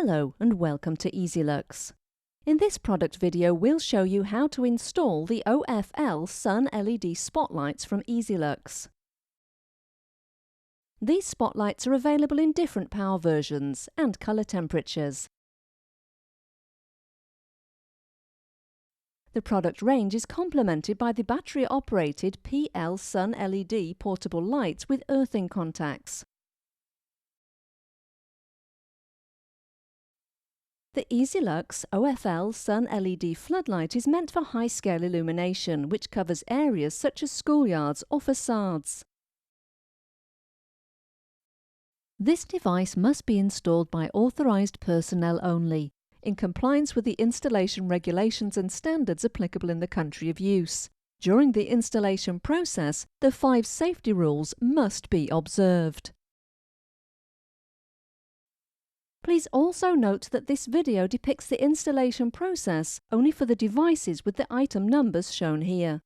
Hello and welcome to ESYLUX. In this product video we'll show you how to install the OFL SUN LED spotlights from ESYLUX. These spotlights are available in different power versions and colour temperatures. The product range is complemented by the battery-operated PL SUN LED portable lights with earthing contacts. The ESYLUX OFL SUN LED floodlight is meant for high-scale illumination, which covers areas such as schoolyards or facades. This device must be installed by authorized personnel only, in compliance with the installation regulations and standards applicable in the country of use. During the installation process, the 5 safety rules must be observed. Please also note that this video depicts the installation process only for the devices with the item numbers shown here.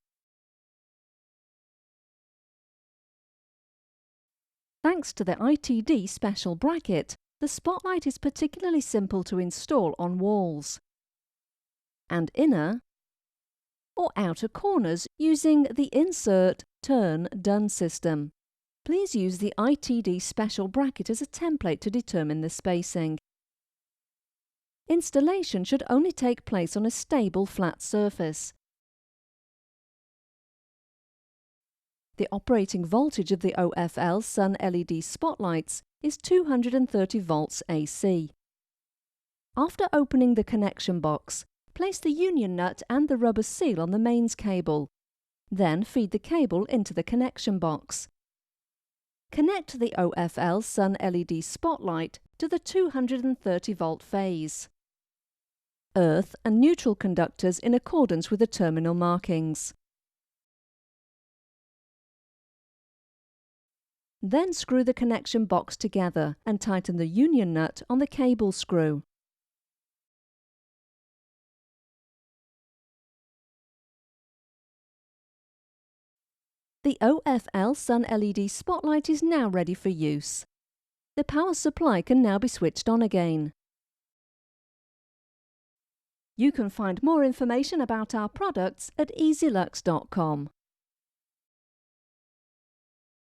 Thanks to the ITD special bracket, the spotlight is particularly simple to install on walls and inner or outer corners using the Insert, Turn, Done system. Please use the ITD special bracket as a template to determine the spacing. Installation should only take place on a stable flat surface. The operating voltage of the OFL SUN LED spotlights is 230 volts AC. After opening the connection box, place the union nut and the rubber seal on the mains cable. Then feed the cable into the connection box. Connect the OFL SUN LED spotlight to the 230 volt phase. Earth and neutral conductors in accordance with the terminal markings. Then screw the connection box together and tighten the union nut on the cable screw. The OFL SUN LED spotlight is now ready for use. The power supply can now be switched on again. You can find more information about our products at ESYLUX.com.